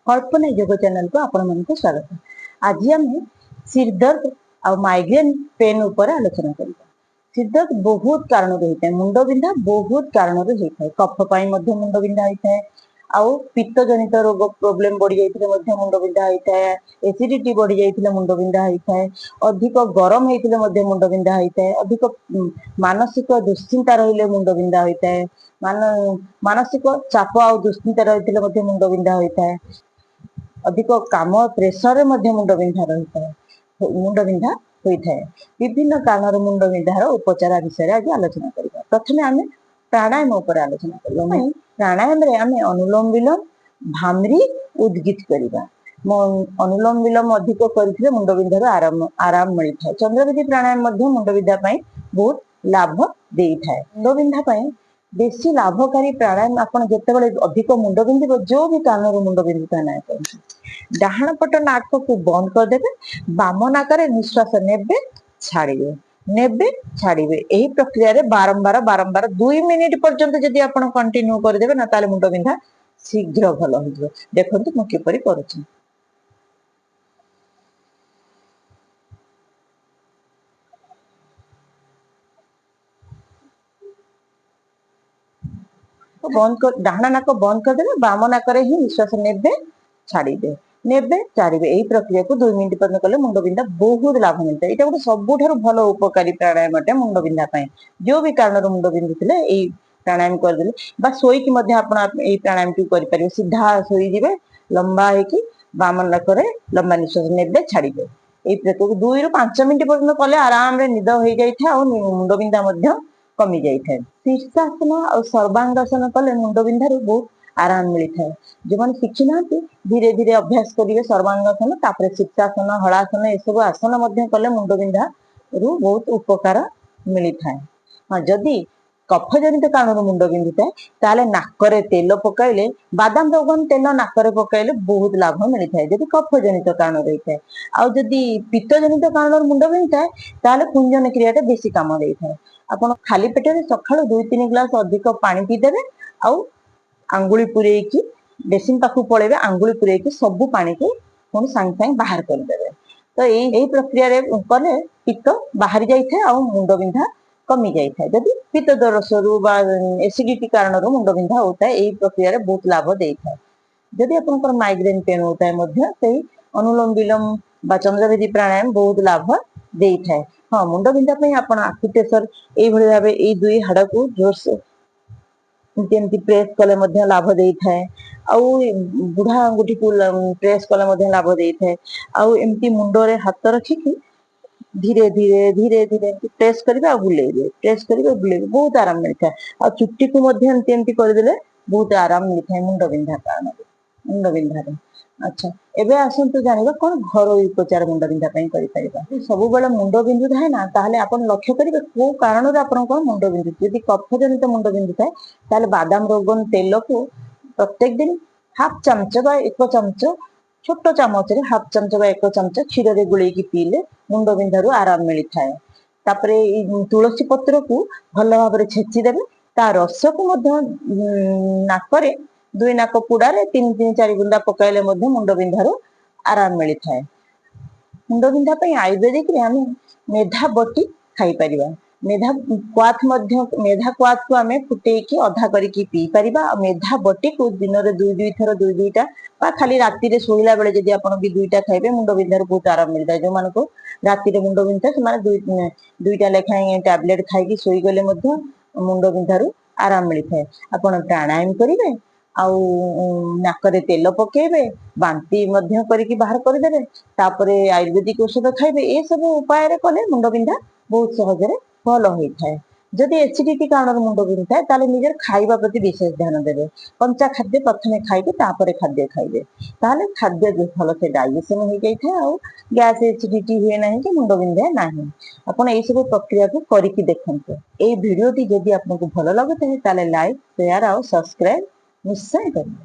कल्पना योग चैनल को आपण मानक स्वागत। आज आम सिरदर्द आ माइग्रेन पेन उपर आलोचना करिबा। सिरदर्द बहुत कारण होता है, मुंड बिंधा बहुत कारण होता है। कफ पाई मध्य मुंड बिंधा होता है, आउ पित्त जनित रोग प्रोब्लेम बढ़ी जाइथिले मध्य मुंड बिंधा होता है, एसिडिटी बढ़ी जाइथिले मुंड बिंधा होता है, अधिक गरम होइथिले मध्य मुंड बिंधा होता है, अधिक मानसिक दुश्चिंता रहिले मुंड बिंधा होता है, मानसिक चाप आ दुश्चिंता रहिले मध्य मुंड बिंधा होता है, अधिक काम प्रेसर मुंड बिंधा रही है, मुंड बिंधा होता है। विभिन्न कारण मुंड बिंधार उपचार विषय आज आलोचना करिबा। प्रथमे आमे प्राणायाम उपर आलोचना करिबा। प्राणायाम रे आमे अनुलोम विलोम भामरी उद्गीत करिबा। अनुलोम विलोम अधिक करिथिले मुंड बिंधार आराम मिलिथाय। चंद्रविधि प्राणायाम मध्ये मुंड बिंधा पई बहुत लाभ देइथाय। मुंड बिंधा पई बेसी लाभकारी प्राणायाम आपण जेतेबेले अधिक मुंड बिंधिबो, जो भी कारण मुंड बिंधिता ना डाहाण पट नाक को बंद कर देबे, बाम नाकरे निश्वास नेबे छाड़िबे, नेबे छाड़िबे। एही प्रक्रिया रे बारंबार बारंबार 2 मिनिट पर्यंत जदि आपण कंटिन्यू कर देबे ना, ताले मुंड बिंधा शीघ्र भल हो जिवो। देखंतु मु किपरि करूछि। बंद कर, डाहाण नाक बंद कर देबे, बाम नाकरे ही निश्वास नेबे छाड़िबे, नेबे छाड़िबे। एही प्रक्रिया को 2 मिनिट पर्यंत कले मुंड बिंधा बहुत लाभ मिलता है। एटा गोटे सबुठारु भलो उपकारी प्राणायाम अटे मुंड बिंधा पई। जो भी कारण मुंड बिंधुथिले एही प्राणायाम कर देले बा सोई कि मध्ये आपण एही प्राणायाम की करि परिबे। सीधा सोई जिवे, लंबा है कि बाम नाकरे लंबा निश्वास नेबे छाड़िबे। एही प्रक्रिया को 2 रु 5 मिनिट पर्यंत कले आराम रे निद होई जाइथा और मुंड बिंधा मध्ये कमी जाइथा। शीर्षासन और सर्वांगासन कले मुंड बिंधारु बहुत आराम मिलता है। जो मैंने शिखी ना धीरे धीरे अभ्यास करेंगे सर्वांगासन, तापर शीर्षासन, हलासन, ये सब आसन मध्य कले मुंड बिंधा रु बहुत उपकार मिलता है। हाँ, जदि कफ जनित कारण मुंड बिंधुता है ताले नाकरे तेल पकाइले, बादाम रोगन तेल नाकरे पकाइले बहुत लाभ मिलता है जदि कफ जनित कारण रही है। आउ जदि पित्त जनित कारण मुंड बिंधुता है ताले कुंजन क्रियाटा बेसी काम देता है। आपण खाली पेटे सकाळु 2-3 ग्लास अधिक पानी पी देबे, आउ आंगुली पुरे की बेसिन पाखु पळेबे, आंगुली पुरे की सब पानी को पुणी सांग सांग बाहर कर देबे। तो एही प्रक्रिया रे कले पित्त बाहरी जाई थाए आ मुंड बिंधा कमी जाई थाए। जदि पित्त दोषरु बा एसिडिटी कारणरु मुंड बिंधा होता है, एही प्रक्रिया रे बहुत लाभ देई थाए। जदि आपनकर माइग्रेन पेन होता है मध्य सेही अनुलोम विलोम बा चंद्रविधि प्राणायाम बहुत लाभ देई थाए। हाँ, मुंड बिंधा पई आपण आक्यूप्रेशर एही भली भाबे एही दुई हाड़ को जोर से जेमती प्रेस कले मध्य लाभ देई थाए। आउ बुढ़ा अंगुठी को प्रेस कले मध्य लाभ देई थाए। आउ एमती मुंडो रे हाथ रखी कि धीरे धीरे धीरे धीरे प्रेस करिबे आ बुलेइबे, प्रेस करिबे बुलेइबे, बहुत आराम मिलता है। आ चुट्टी को मध्य एमती कर देले बहुत आराम मिलता है मुंड बिंधा कारण, मुंड बिंधा रे। अच्छा, एबे आसंतु जानिबा कोन घरोई उपचार मुंड बिंधा पई करि परिबा। सब बेले मुंड बिंधु थाए ना, ताहले आपण लक्ष्य करिबे को कारण रे आपण को मुंड बिंधु। यदि कफ जनित मुंड बिंधु थाए ताहले बादाम रोगन तेल को प्रत्येक दिन हाफ चमच बा 1 चमच, छोट चामच रे हाफ चमच बा 1 चमच क्षीर रे गुळेई की पीले मुंड बिंधारु आराम मिली थाए। तापरे तुलसी पत्र को भल भाबरे छेची देबे, ता रस को मध्य नाकरे 2 नाक पुडारे 3-4 बुंदा पकाइले मध्य मुंड बिंधारु आराम मिली थाए। मुंड बिंधा पई आयुर्वेदिक रे आमे मेधा बटी खाई परिबा। मेधा क्वाथ मध्य, मेधा क्वाथ को आमे फुटे की अधा करी की पी परिबा। मेधा बटी को दिन रे 2-2 थर 2-2टा बा खाली राती रे सोइला बेले जदि आपण भी 2टा खाइबे मुंड बिंधारु बहुत आराम मिलता है। जो माने को राती रे मुंड बिंधा से माने 2टा लेखाई टैबलेट खाई की सोई गले मध्य मुंड बिंधारु आराम मिलता है। आपण प्राणायाम करिवे, आउ नाकरे तेल पकेबे, बांती मध्य करिकी बाहर कर देबे, तापरे आयुर्वेदिक औषध खाइबे। ए सब उपाय रे कले मुंड बिंधा बहुत सहज रे भल होई थाए। जदि एसिडिटी कारण मुंड बिंधा ताले निजर खाइबा प्रति विशेष ध्यान देबे। कंचा खाद्य प्रथमे खाइबे, तापरे खाद्य खाइबे, ताले खाद्य भल से डाइजेशन हो जाई थाए। आउ गैस एसिडिटी हुए नाही कि मुंड बिंधे नाही। आपण एई सब प्रक्रिया को करिकी देखंतु। एई वीडियोटी जदि आपनको भल लागत है ताले लाइक, शेयर और सब्सक्राइब निश्चय करिए।